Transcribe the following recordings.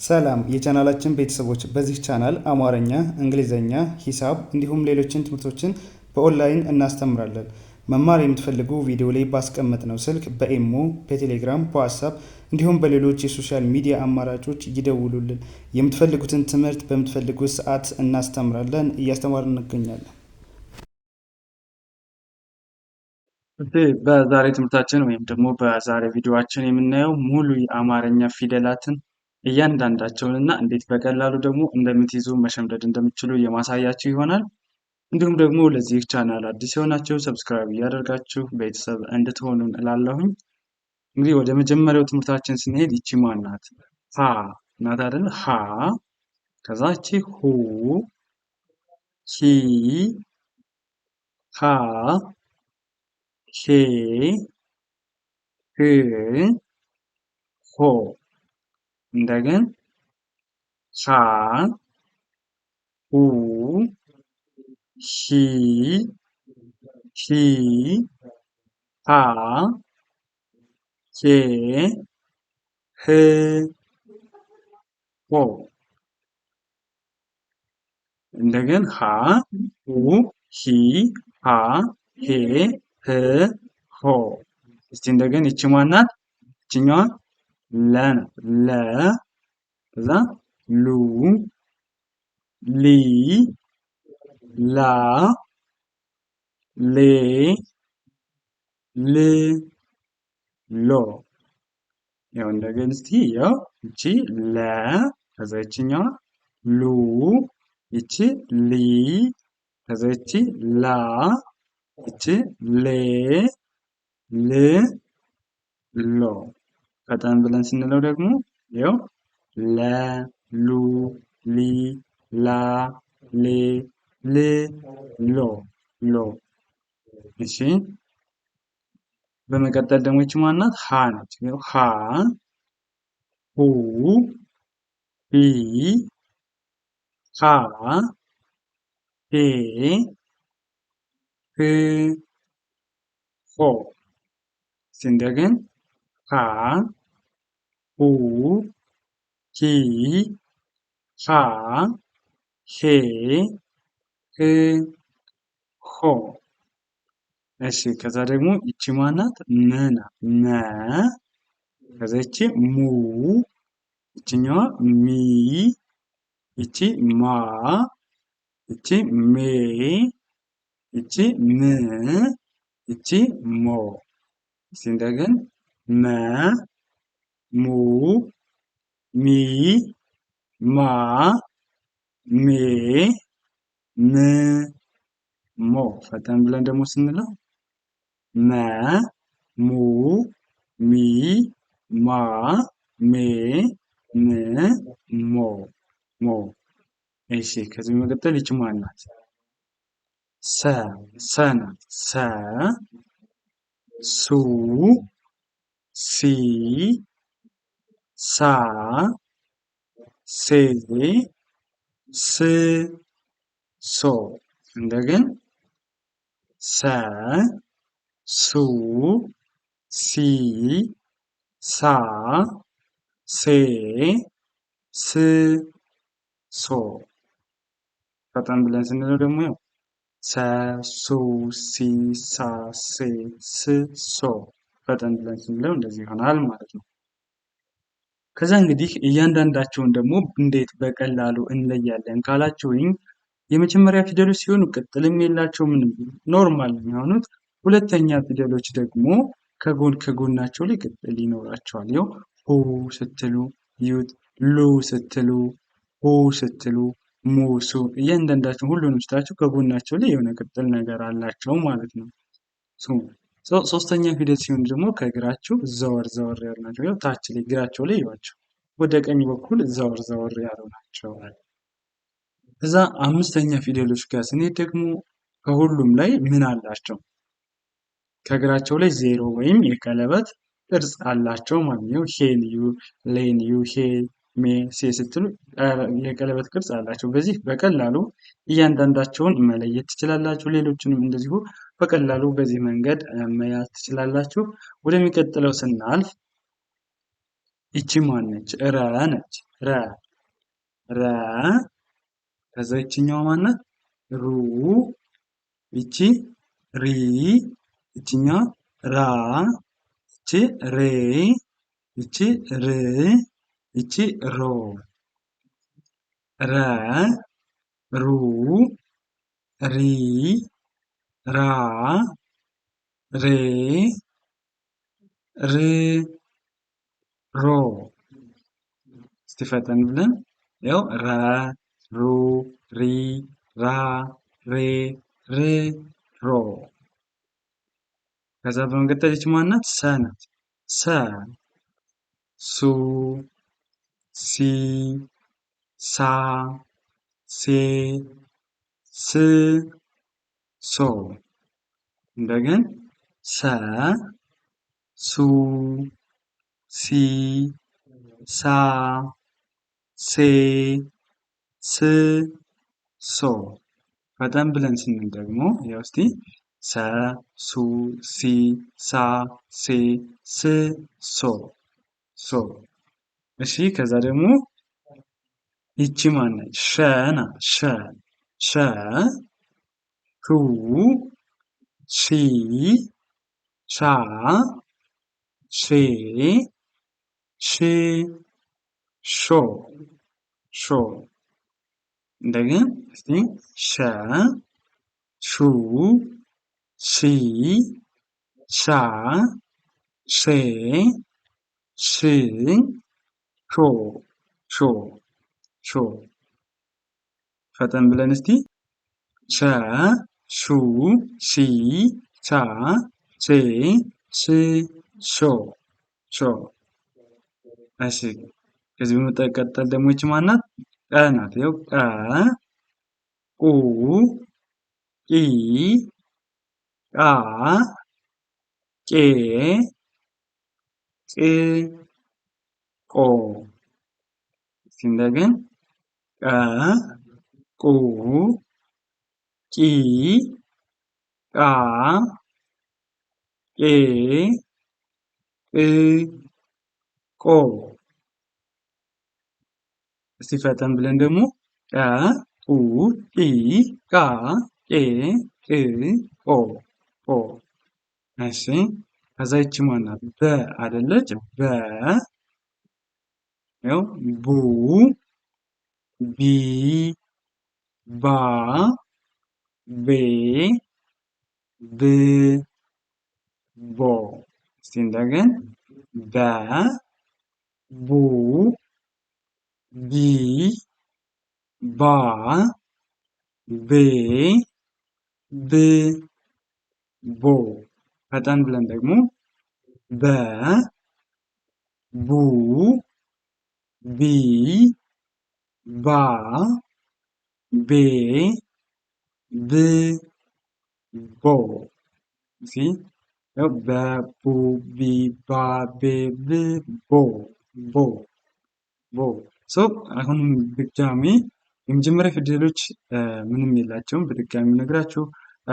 ሰላም የቻናላችን ቤተሰቦች፣ በዚህ ቻናል አማርኛ፣ እንግሊዘኛ፣ ሂሳብ እንዲሁም ሌሎችን ትምህርቶችን በኦንላይን እናስተምራለን። መማር የምትፈልጉ ቪዲዮ ላይ ባስቀመጥነው ስልክ በኢሞ፣ በቴሌግራም፣ በዋትስአፕ እንዲሁም በሌሎች የሶሻል ሚዲያ አማራጮች ይደውሉልን። የምትፈልጉትን ትምህርት በምትፈልጉት ሰዓት እናስተምራለን፣ እያስተማርን እንገኛለን። በዛሬ ትምህርታችን ወይም ደግሞ በዛሬ ቪዲዮአችን የምናየው ሙሉ የአማርኛ ፊደላትን እያንዳንዳቸውን እና እንዴት በቀላሉ ደግሞ እንደምትይዙ መሸምደድ እንደምትችሉ የማሳያችሁ ይሆናል። እንዲሁም ደግሞ ለዚህ ቻናል አዲስ የሆናችሁ ሰብስክራይብ እያደረጋችሁ ቤተሰብ እንድትሆኑን እላለሁኝ። እንግዲህ ወደ መጀመሪያው ትምህርታችን ስንሄድ ይቺ ማን ናት? ሀ ናት አይደል? ሀ ከዛ ይቺ ሁ፣ ሂ፣ ሃ፣ ሄ፣ ህ፣ ሆ። እንደገን ሀ፣ ሁ፣ ሂ፣ ሃ፣ ሄ፣ ህ፣ ሆ። እንደገን ሀ፣ ሁ፣ ሂ፣ ሃ፣ ሄ፣ ህ፣ ሆ። እስቲ እንደገን ይቺ ማን ናት? ይችኛዋ ለ ናት። ለ ከዛ ሉ፣ ሊ፣ ላ፣ ሌ፣ ል፣ ሎ። ያው እንደገን እስቲ ያው ይቺ ለ ከዛ ይችኛዋ ሉ፣ ይቺ ሊ፣ ከዛ ይቺ ላ፣ ይቺ ሌ፣ ል፣ ሎ። ፈጠን ብለን ስንለው ደግሞ ያው ለ፣ ሉ፣ ሊ፣ ላ፣ ሌ፣ ል፣ ሎ፣ ሎ። እሺ በመቀጠል ደግሞ ይቺ ማን ናት? ሀ ናት። ሃ፣ ሁ፣ ሂ፣ ሃ፣ ሄ፣ ህ፣ ሆ። እንደገን ሃ፣ ሁ፣ ሂ፣ ሃ፣ ሄ፣ ህ፣ ሆ። እሺ ከዛ ደግሞ ይቺ ማን ናት? ም ናት። መ ከዛ ይቺ ሙ፣ ይቺኛዋ ሚ፣ ይቺ ማ፣ ይቺ ሜ፣ ይቺ ም፣ ይቺ ሞ። እስቲ እንደገን መ፣ ሙ፣ ሚ፣ ማ፣ ሜ፣ ም፣ ሞ። ፈጠን ብለን ደግሞ ስንለው መ፣ ሙ፣ ሚ፣ ማ፣ ሜ፣ ም፣ ሞ፣ ሞ። እሺ ከዚህ በመቀጠል ይቺ ማን ናት? ሰ፣ ሰ ናት። ሰ፣ ሱ፣ ሲ፣ ሳ፣ ሴ፣ ስ፣ ሶ። እንደገን ሰ፣ ሱ፣ ሲ፣ ሳ፣ ሴ፣ ስ፣ ሶ። ፈጠን ብለን ስንለው ደግሞ ያው ሰ፣ ሱ፣ ሲ፣ ሳ፣ ሴ፣ ስ፣ ሶ። ፈጠን ብለን ስንለው እንደዚህ ይሆናል ማለት ነው። ከዛ እንግዲህ እያንዳንዳቸውን ደግሞ እንዴት በቀላሉ እንለያለን ካላችሁኝ የመጀመሪያ ፊደሎች ሲሆኑ ቅጥልም የላቸው ምንም ኖርማል የሚሆኑት። ሁለተኛ ፊደሎች ደግሞ ከጎናቸው ላይ ቅጥል ይኖራቸዋል። ይኸው ሁ ስትሉ ዩት፣ ሉ ስትሉ፣ ሁ ስትሉ፣ ሙ፣ ሱ እያንዳንዳቸው ሁሉንም ስታችሁ ከጎናቸው ላይ የሆነ ቅጥል ነገር አላቸው ማለት ነው። ሶስተኛ ፊደል ሲሆን ደግሞ ከእግራችሁ ዘወር ዘወር ያሉ ናቸው። ያው ታች ላይ እግራቸው ላይ ይዋቸው ወደ ቀኝ በኩል ዘወር ዘወር ያሉ ናቸው። ከዛ አምስተኛ ፊደሎች ጋር ስንሄድ ደግሞ ከሁሉም ላይ ምን አላቸው? ከእግራቸው ላይ ዜሮ ወይም የቀለበት ቅርጽ አላቸው ማለት ነው። ሄን ዩ፣ ሌን ዩ፣ ሄ፣ ሜ፣ ሴ ስትሉ የቀለበት ቅርጽ አላቸው። በዚህ በቀላሉ እያንዳንዳቸውን መለየት ትችላላችሁ። ሌሎችንም እንደዚሁ በቀላሉ በዚህ መንገድ መያዝ ትችላላችሁ። ወደሚቀጥለው ስናልፍ ይቺ ማነች? ረ ነች። ረ ረ ከዛ ይችኛዋ ማናት? ሩ ይቺ ሪ ይችኛዋ ራ ይቺ ሬ ይቺ ር ይቺ ሮ ረ ሩ ሪ ራ ሬ ር ሮ እስቲ ፈጠን ብለን ያው ረ ሩ ሪ ራ ሬ ር ሮ ከዛ በመቀጠል ይች ማናት? ሰ ናት። ሰ ሱ ሲ ሳ ሴ ስ ሶ እንደገን ሰ ሱ ሲ ሳ ሴ ስ ሶ ፈጠን ብለን ስንል ደግሞ ያው እስቲ ሰ ሱ ሲ ሳ ሴ ስ ሶ ሶ እሺ ከዛ ደግሞ ይቺ ማነች? ሸ ናት። ሸ ሸ ሹ ሺ ሻ ሼ ሽ ሾ ሾ እንደገን እስቲ ሸ ሹ ሺ ሻ ሼ ሽ ሾ ሾ ሾ ፈጠን ብለን እስቲ ሸ ሹ ሺ ሻ ሼ ሽ ሾ ሾ እሺ ከዚህ በመቀጠል ደግሞ ይቺ ማናት? ቀ ናት። ይኸው ቀ ቁ ቂ ቃ ቄ ቅ ቆ እስቲ እንደገን ቀ ቁ ቂ ቃ ቄ ቅ ቆ እስቲ ፈጠን ብለን ደግሞ ቀ ቁ ቂ ቃ ቄ ቅ ቆ ቆ እሺ ከዛ ይቺ ማናት? በ አይደለች? በ ያው ቡ ቢ ባ ቤ ብ ቦ እስቲ እንደገን በ ቡ ቢ ባ ቤ ብ ቦ ፈጠን ብለን ደግሞ በ ቡ ቢ ባ ቤ ብ ቦ ሲ በ ቡ ቢ ባ ቤ ብ ቦ ቦ ቦ አሁንም ድጋሚ የመጀመሪያ ፊደሎች ምንም የላቸውም። በድጋሚ ነግራችሁ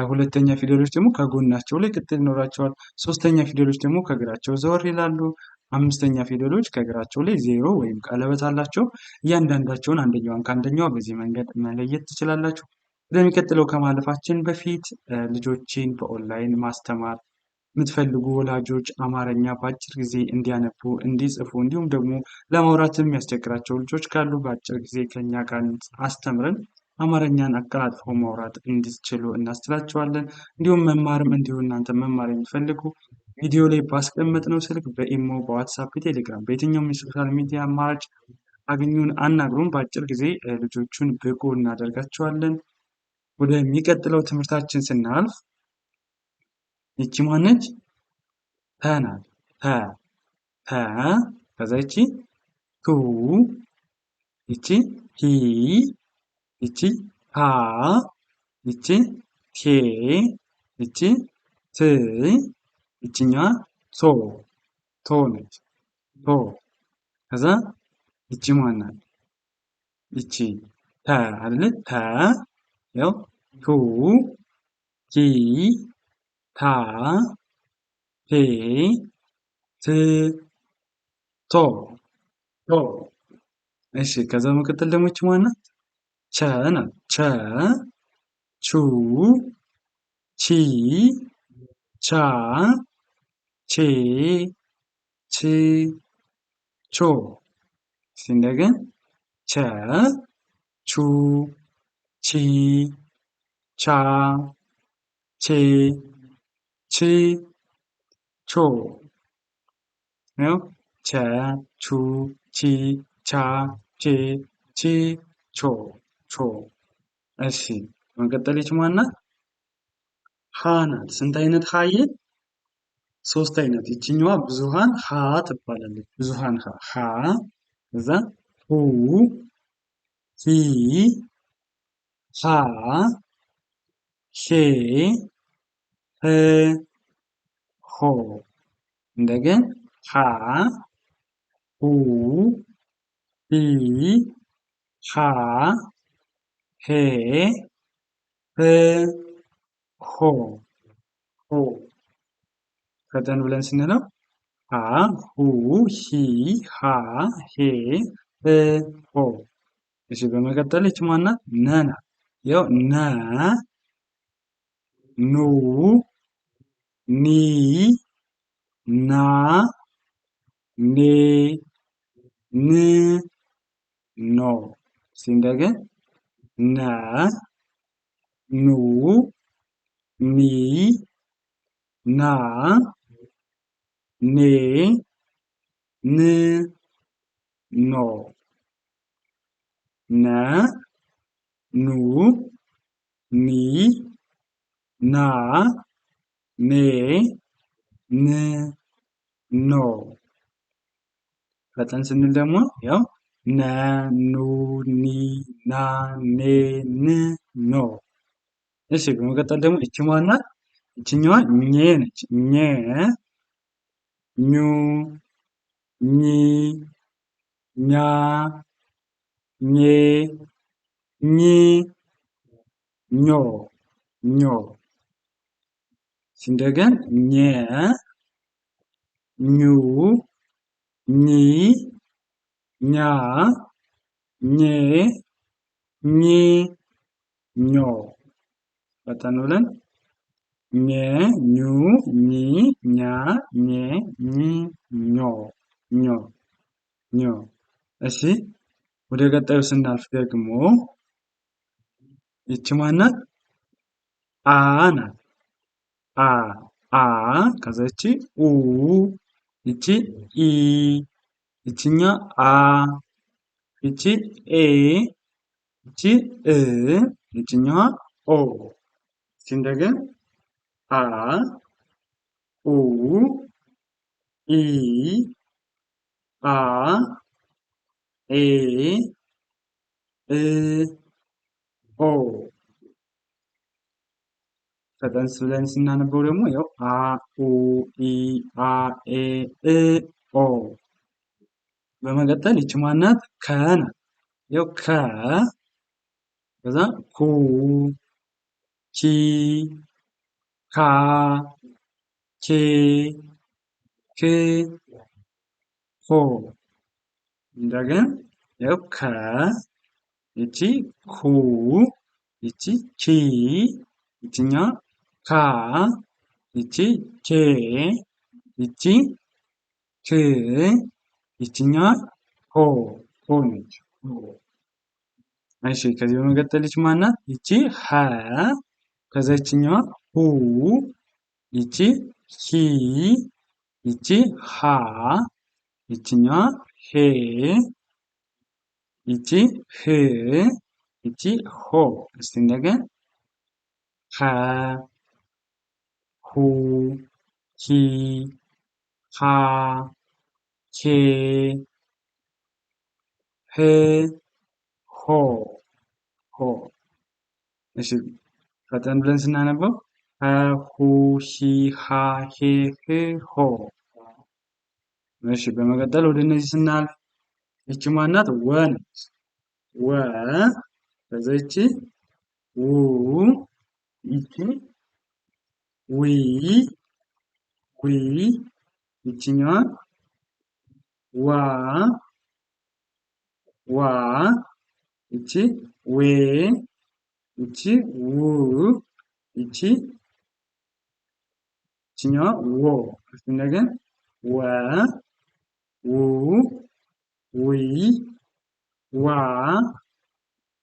ሁለተኛ ፊደሎች ደግሞ ከጎናቸው ላይ ቅጥል ይኖራቸዋል። ሶስተኛ ፊደሎች ደግሞ ከእግራቸው ዘወር ይላሉ። አምስተኛ ፊደሎች ከእግራቸው ላይ ዜሮ ወይም ቀለበት አላቸው። እያንዳንዳቸውን አንደኛዋን ከአንደኛዋ በዚህ መንገድ መለየት ትችላላችሁ። ወደሚቀጥለው ከማለፋችን በፊት ልጆችን በኦንላይን ማስተማር የምትፈልጉ ወላጆች አማርኛ በአጭር ጊዜ እንዲያነቡ እንዲጽፉ እንዲሁም ደግሞ ለማውራትም የሚያስቸግራቸው ልጆች ካሉ በአጭር ጊዜ ከኛ ጋር አስተምረን አማርኛን አቀላጥፈው ማውራት እንዲችሉ እናስችላቸዋለን። እንዲሁም መማርም እንዲሁ እናንተ መማር የሚፈልጉ ቪዲዮ ላይ ባስቀመጥነው ስልክ በኢሞ፣ በዋትሳፕ፣ በቴሌግራም በየትኛውም የሶሻል ሚዲያ አማራጭ አግኙን፣ አናግሩን። በአጭር ጊዜ ልጆቹን ብቁ እናደርጋቸዋለን። ወደሚቀጥለው ትምህርታችን ስናልፍ ይቺ ማነች? ተ ናት። ተ ከዛ ይቺ ቱ ይቺ ሂ ይቺ ሃ ይቺ ቴ ይቺ ት ይቺኛዋ ቶ ነች። ቶ ከዛ ይቺ ማናት? ይቺ ተ አይደለ? ተ ያው ቱ ቲ ታ ቴ ት ቶ እሺ ከዛ መቀጠል ደግሞ ይቺ ማን ናት? ቸ ናት። ቸ ቹ ቺ ቻ ቼ ች ቾ። እስቲ እንደገን ቸ ቹ ቺ ቻ ቼ ች ቾ። ያው ቸ ቹ ቺ ቻ ቼ ቺ ቾ ቾ። እሺ በመቀጠል ይቺ ማን ናት? ሀ ናት። ስንት አይነት ሀየ? ሶስት አይነት። ይችኛዋ ብዙሃን ሀ ትባላለች። ብዙሃን ሀ ሀ ከዛ ሁ ሂ ሃ ሄ ህ ሆ። እንደገን ሀ ሁ ሂ ሃ ሄ ህ ሆ ሆ። ፈጠን ብለን ስንለው ሀ ሁ ሂ ሃ ሄ ህ ሆ። እሺ በመቀጠል ይቺ ማን ናት? ነ ናት። ያው ነ ኑ ኒ ና ኔ ን ኖ። እስቲ እንደገን ነ ኑ ኒ ና ኔ ን ኖ። ነ ኑ ኒ ና ኔ ን ኖ። ፈጠን ስንል ደግሞ ያው ነ ኑ ኒ ና ኔ ን ኖ። እሺ በመቀጠል ደግሞ ይቺ ማን ናት? ይቺኛዋ ኘ ነች። ኘ ኙ ኚ ኛ ኜ ኚ ኞ ኞ። እንደገን ኘ ኙ ኚ ኛ ኜ ኚ ኞ። ፈጠን ብለን ኘ ኙ ኚ ኛ ኜ ኚ ኞ ኞ ኞ። እሺ ወደ ቀጣዩ ስናልፍ ደግሞ ይቺ ማን ናት? አ ናት። አ አ ከዛ ይቺ ኡ ይቺ ኢ ይቺኛ አ ይቺ ኤ ይቺ እ ይቺኛዋ ኦ። እስቲ እንደገን አ ኡ ኢ አ ኤ እ ኦ። ፈጠን ብለን ስናነበው ደግሞ ያው አ ኡ ኢ አ ኤ እ ኦ። በመቀጠል ይቺ ማን ናት? ከ ናት። ያው ከ ከዛ ኩ ኪ ካ ኬ ክ ኮ። እንደገን ያው ከ ይቺ ኩ ይቺ ኪ ይቺኛ ካ ይቺ ኬ ይቺ ክ ይቺኛ ሆ ሆ ነች። እሺ ከዚህ በመቀጠል ይቺ ማን ናት? ይቺ ሀ ከዛ ይቺኛዋ ሁ ይቺ ሂ ይቺ ሃ ይቺኛዋ ሄ ይቺ ህ ይቺ ሆ። እስቲ እንደገን ሀ ሁ ሂ ሃ ሄ ህ ሆ ሆ። እሺ ፈጠን ብለን ስናነበው ሀ ሁ ሂ ሃ ሄ ህ ሆ። እሺ በመቀጠል ወደ እነዚህ ስናልፍ ይቺ ማን ናት? ወ ነች። ወ ከዛ ይቺ ው ይቺ ዊ ዊ ይቺኛዋ ዋ ዋ ይቺ ዌ ይቺ ው ይቺኛዋ ዎ እስቲ እንደገና ወ ው ዊ ዋ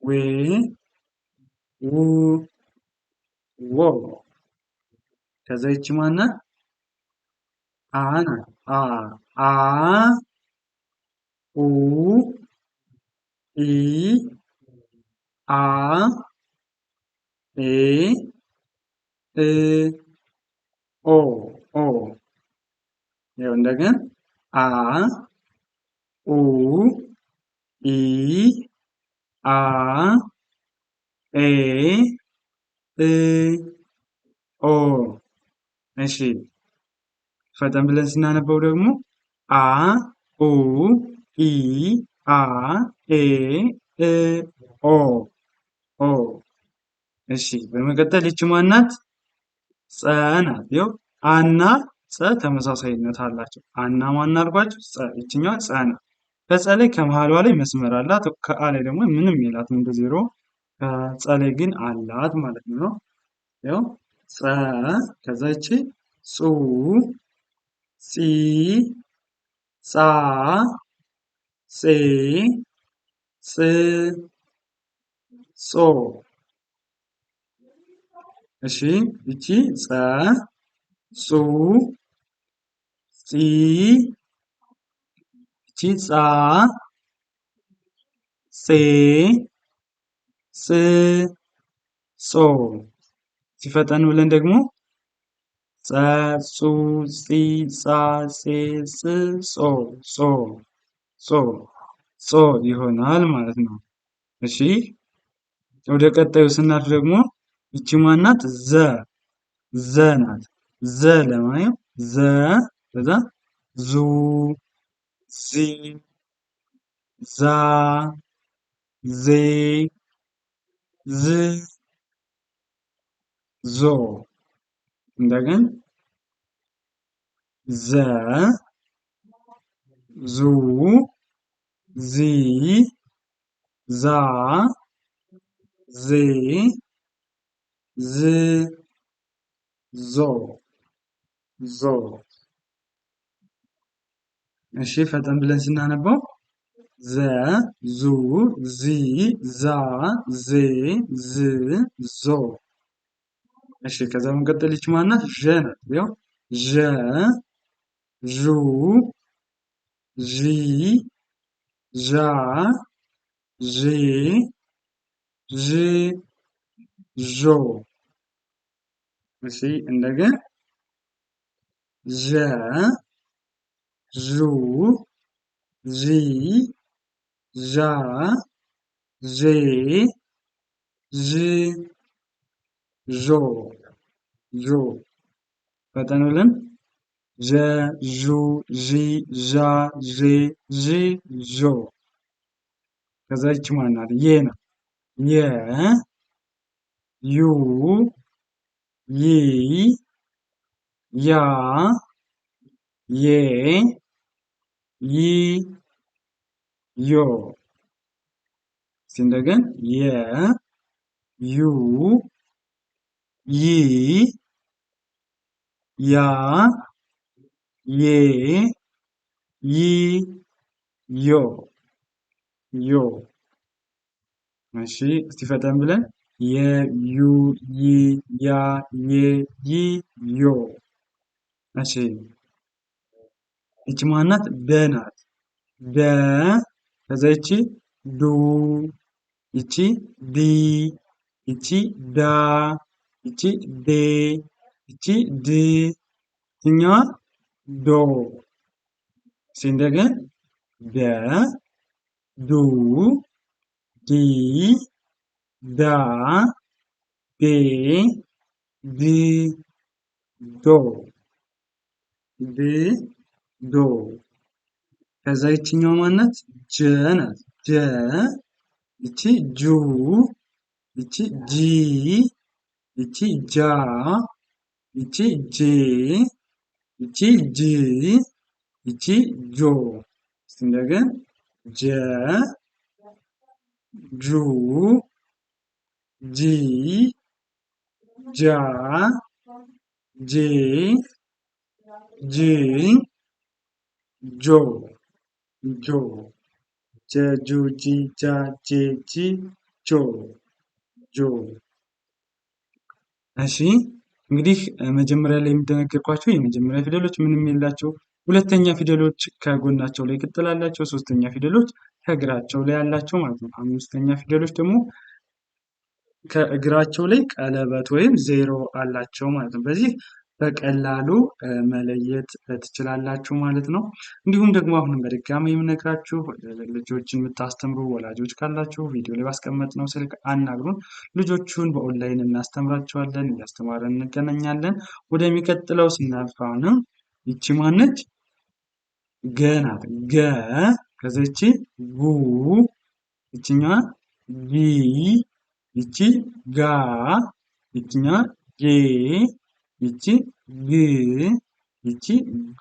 ዌ ው ዎ ከዛ ይቺ ማናት? አ ናት። አ ኡ ኢ አ ኤ እ ኦ ይኸው እንደገና አ ኡ ኢ አ ኤ እ ኦ እሺ ፈጠን ብለን ስናነበው ደግሞ አ ኡ ኢ አ ኤ እ ኦ እሺ በመቀጠል ይቺ ማናት? ጸ ናት። ይኸው አና ጸ ተመሳሳይነት አላቸው። አና ማን አልኳችሁ? ጸ ይችኛዋ ጸ ናት። ከጸ ላይ ከመሃሏ ላይ መስመር አላት። ከአ ላይ ደግሞ ምንም የላትም እንደ ዜሮ። ከጸ ላይ ግን አላት ማለት ነው። ይኸው ጸ ከዛ ይቺ ጹ ጺ ጻ ጼ ጽ ጾ እሺ ይቺ ጸ ጹ ጺ ይቺ ጻ ጼ ጽ ጾ ሲፈጠን ብለን ደግሞ ጸ ጹ ጺ ጻ ጼ ጽ ጾ ይሆናል ማለት ነው። እሺ ወደ ቀጣዩ ስናልፍ ደግሞ ይቺ ማናት? ዘ ናት። ዘ ለማየው ዘ ከዛ ዙ ዚ ዛ ዜ ዝ ዞ እንደገና ዘ ዙ ዚ ዛ ዜ ዝ ዞ እሺ ፈጠን ብለን ስናነበው ዘ ዙ ዚ ዛ ዜ ዝ ዞ እሺ ከዛ በመቀጠል ይቺ ማናት? ዠ ናት። ያው ዠ ዡ ዢ ዣ ዤ ዥ ዦ እሺ እንደገና ዠ ዡ ዢ ዣ ዤ ዥ ዦ ፈጠን ብለን ዠ ዡ ዢ ዣ ዤ ዥ ዦ ከዛ ይቺ ማናት? የ ናት። የ ዩ ይ ያ ዬ ይ ዮ እስኪ እንደገና የ ዩ ይ ያ ዬ ይ ዮ እሺ እስቲ ፈጠን ብለን የ ዩ ይ ያ ዬ ይ ዮ እሺ ይቺ ማናት? ደ ናት። ደ ከዛ ይቺ ዱ ይቺ ዲ ይቺ ዳ ይቺ ዴ ይቺ ድ ይችኛዋ ዶ እስኪ እንደገና ደ ዱ ዲ ዳ ዴ ድ ዶ ከዛ ይችኛዋ ማናት? ጀ ናት። ጀ ይቺ ጁ ይቺ ጂ ይቺ ጃ ይቺ ጄ ይቺ ጅ ይቺ ጆ እስኪ እንደገና ጀ ጁ ጂ ጃ ጄ ጅ ጆ ጆ ጀ ጁ ጂ ጃ ጄ ጂ ጆ ጆ። እሺ እንግዲህ መጀመሪያ ላይ እንደነገርኳቸው የመጀመሪያ ፊደሎች ምንም የላቸው፣ ሁለተኛ ፊደሎች ከጎናቸው ላይ ቅጥል አላቸው፣ ሶስተኛ ፊደሎች ከእግራቸው ላይ አላቸው ማለት ነው። አምስተኛ ፊደሎች ደግሞ ከእግራቸው ላይ ቀለበት ወይም ዜሮ አላቸው ማለት ነው። በዚህ በቀላሉ መለየት ትችላላችሁ ማለት ነው። እንዲሁም ደግሞ አሁንም በድጋሚ የምነግራችሁ ልጆችን የምታስተምሩ ወላጆች ካላችሁ ቪዲዮ ላይ ባስቀመጥነው ስልክ አናግሩን። ልጆቹን በኦንላይን እናስተምራቸዋለን፣ እያስተማረን እንገናኛለን። ወደሚቀጥለው ስናልፍ አሁንም ይቺ ማነች? ገ ናት። ገ ከዛ ይቺ ጉ፣ ይችኛዋ ጊ፣ ይቺ ጋ፣ ይችኛዋ ጌ፣ ይቺ ግ፣ ይቺ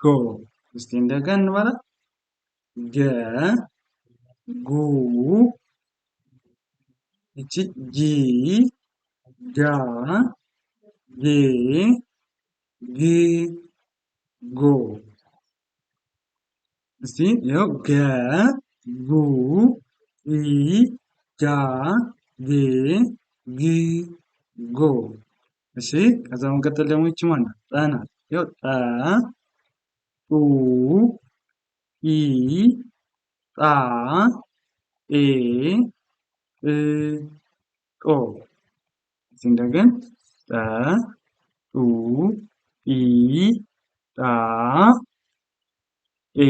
ጎ። እስቲ እንደገና እንበላት። ገ ጉ፣ ይቺ ጂ፣ ጋ፣ ጌ፣ ግ፣ ጎ። እስቲ ይኸው ገ ጉ ጊ ጋ ጌ ግ ጎ። እሺ ከዛ መቀጠል ደግሞ ይቺ ማናት? ጠ ናት። ይኸው ጠ ጡ ጢ ጣ ጤ ጥ ጦ። እስቲ እንደገና ጠ ጡ ጢ ጣ ጤ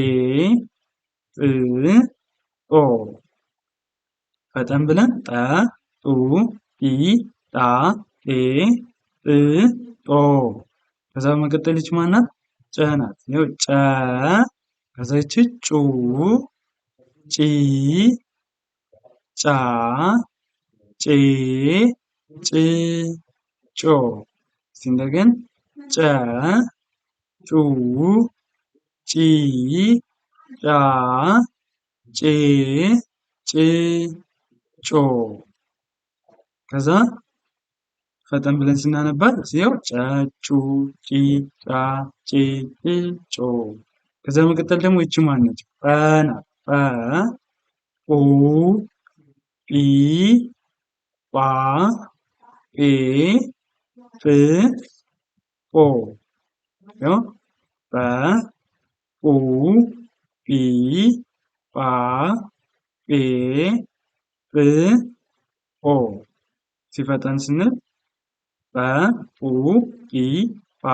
ጥ ጦ። ፈጠን ብለን ጠ ጡ ጢ ጣ ጤ ጥ ጦ። ከዛ በመቀጠል ይች ማናት? ጨ ናት። ይኸው ጨ ከዛ ይች ጩ ጪ ጫ ጬ ጭ ጮ። እስቲ እንደገና ጨ ጩ ጪ ጫ ጬ ጭ ጮ። ከዛ ፈጠን ብለን ስናነባት ይኸው ጨ ጩ ጪ ጫ ጬ ጭ ጮ። ከዛ በመቀጠል ደግሞ ይቺ ማነች? ጰ ናት። ጰ ጱ ጲ ጳ ጴ ጵ ጶ። ይኸው ጰ ጱ ጲ ጳ ጴ ጵ ጶ። ሲፈጠን ስንል ጰ ጱ ጲ ጳ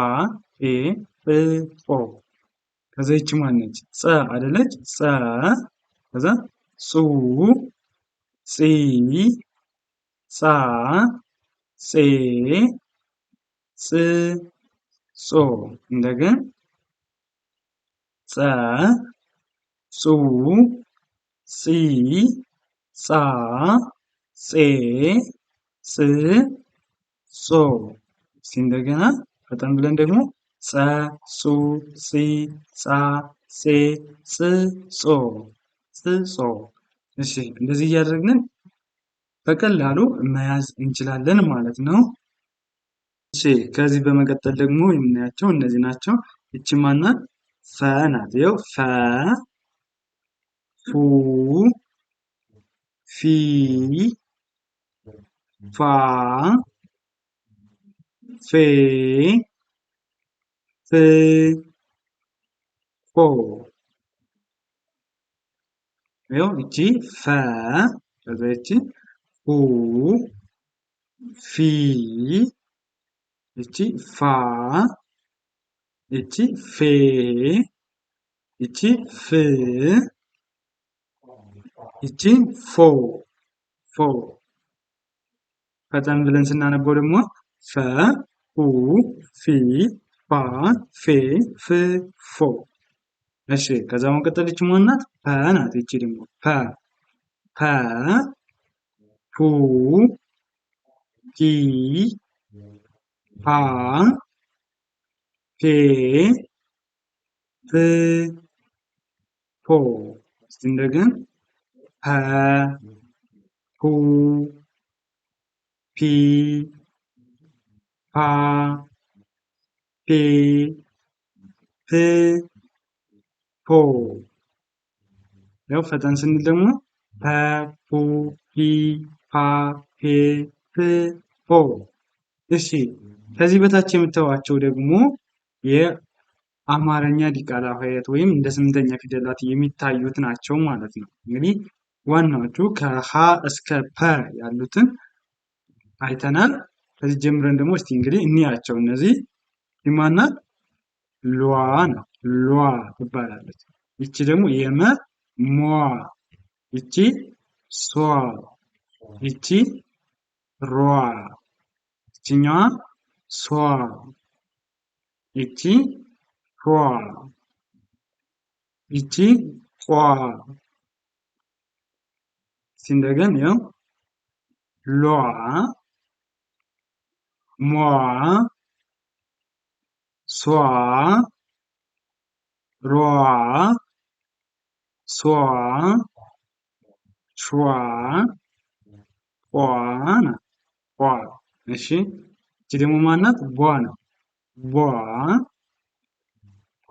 ጴ ጵ ጶ። ከዛ ይቺ ማነች? ጸ አይደለች? ጸ ከዛ ጹ ጺ ጻ ጼ ጽ ጾ። እንደገና ጸ ጹ ጺ ጻ ጼ ጽ ጾ። እስቲ እንደገና ፈጠን ብለን ደግሞ ጸ ጹ ጺ ጻ ጼ ጽ ጾ ጽ ጾ። እሺ እንደዚህ እያደረግን በቀላሉ መያዝ እንችላለን ማለት ነው። እሺ ከዚህ በመቀጠል ደግሞ የምናያቸው እነዚህ ናቸው። ይቺ ማናት? ፈ ናት። ይኸው ፈ ፉ ፊ ፋ ፌ ፍ ፎ። ይኸው ይቺ ፈ ከዛ ይቺ ፉ ፊ ይቺ ፋ ይቺ ፌ ይቺ ፍ ይቺ ፎ ፎ። ፈጠን ብለን ስናነበው ደግሞ ፈ ፉ ፊ ፋ ፌ ፍ ፎ። እሺ ከዛ መቀጠል ይቺ ማናት? ፐ ናት። ይቺ ደግሞ ፐ ፐ ፑ ፒ ፓ ፔ ፕ ፖ። እስቲ እንደገና ፐ ፑ ፒ ፓ ፔ ፕ ፖ። ያው ፈጠን ስንል ደግሞ ፐ ፑ ፒ ፓ ፔ ፕ ፖ። እሺ ከዚህ በታች የምታዩዋቸው ደግሞ የአማርኛ ዲቃላ ሆሄያት ወይም እንደ ስምንተኛ ፊደላት የሚታዩት ናቸው ማለት ነው። እንግዲህ ዋናዎቹ ከሀ እስከ ፐ ያሉትን አይተናል። ከዚህ ጀምረን ደግሞ እስቲ እንግዲህ እንያቸው። እነዚህ ማን ናት? ሏ ነው። ሏ ትባላለች። ይቺ ደግሞ የመ ሟ፣ ይቺ ሷ፣ ይቺ ሯ፣ ይችኛዋ ሷ፣ ይቺ ሿ፣ ይቺ ቋ። ሲንደገን ያው ሏ ሟ ሷ ሯ ሷ ሿ ቋ ናት። ቋ። እሺ እቺ ደግሞ ማናት? ቧ ነው። ቧ ኳ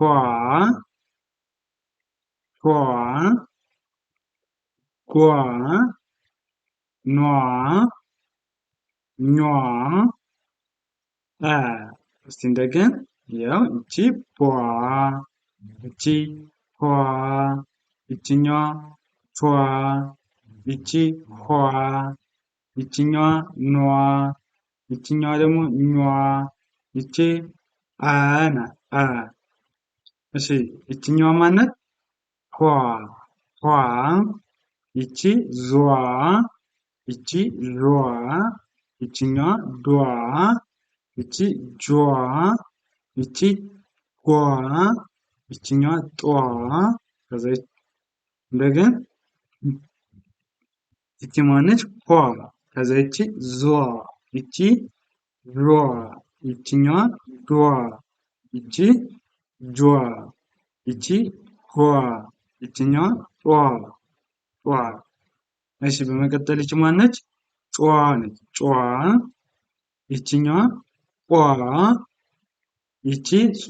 ሿ ጓ ኗ ኟ አ። እስቲ እንደገን ያው እቺ ቧ፣ እቺ ኋ፣ ይችኛዋ ቿ፣ ይቺ ኋ፣ ይችኛዋ ኗ፣ ይችኛዋ ደግሞ ኟ፣ ይቺ አ ናት። አ። እሺ ይችኛዋ ማናት? ኋ ኋ፣ ይቺ ዟ፣ ይቺ ሏ፣ ይችኛዋ ዷ፣ ይቺ ጇ፣ ይቺ ጓ፣ ይችኛዋ ጧ። ከዛ እንደገን ይቺ ማነች? ኋ። ከዛ ይቺ ዟ፣ ይቺ ሯ፣ ይችኛዋ ዷ፣ ይቺ ጇ፣ ይቺ ኋ፣ ይችኛዋ ጧ ጧ። እሺ በመቀጠል ይቺ ማነች? ጯ ነች። ጯ፣ ይችኛዋ ቋ፣ ይቺ ጿ፣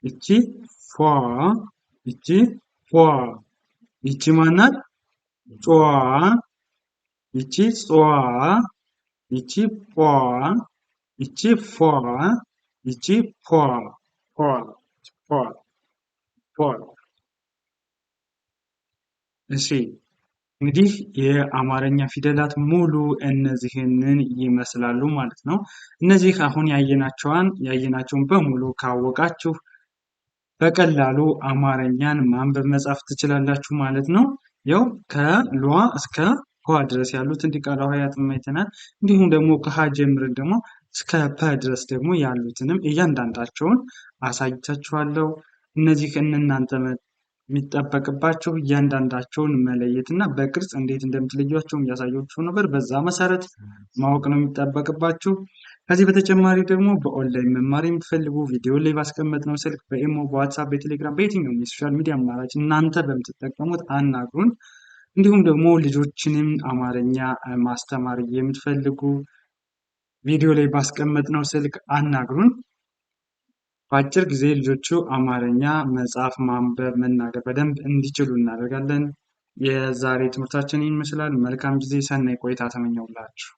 ይቺ ፏ፣ ይቺ ኋ። ይቺ ማናት? ጯ፣ ይቺ ጿ፣ ይቺ ፏ፣ ይቺ ፏ፣ ይቺ ፏ ፏ ፏ ፏ። እሺ እንግዲህ የአማርኛ ፊደላት ሙሉ እነዚህንን ይመስላሉ ማለት ነው። እነዚህ አሁን ያየናቸውን በሙሉ ካወቃችሁ በቀላሉ አማርኛን ማንበብ መጻፍ ትችላላችሁ ማለት ነው። ያው ከሏ እስከ ኋ ድረስ ያሉትን ዲቃላ ሆሄያትን አይተናል። እንዲሁም ደግሞ ከሀ ጀምረን ደግሞ እስከ ፐ ድረስ ደግሞ ያሉትንም እያንዳንዳቸውን አሳይቻችኋለሁ። እነዚህ እናንተ የሚጠበቅባቸው እያንዳንዳቸውን መለየት እና በቅርጽ እንዴት እንደምትለዩቸው እያሳያችሁ ነበር። በዛ መሰረት ማወቅ ነው የሚጠበቅባችሁ። ከዚህ በተጨማሪ ደግሞ በኦንላይን መማር የምትፈልጉ ቪዲዮ ላይ ባስቀመጥነው ስልክ በኢሞ፣ በዋትሳፕ፣ በቴሌግራም በየትኛውም የሶሻል ሚዲያ አማራጭ እናንተ በምትጠቀሙት አናግሩን። እንዲሁም ደግሞ ልጆችንም አማርኛ ማስተማር የምትፈልጉ ቪዲዮ ላይ ባስቀመጥነው ስልክ አናግሩን። በአጭር ጊዜ ልጆቹ አማርኛ መጻፍ፣ ማንበብ፣ መናገር በደንብ እንዲችሉ እናደርጋለን። የዛሬ ትምህርታችን ይመስላል። መልካም ጊዜ፣ ሰናይ ቆይታ ተመኘውላችሁ።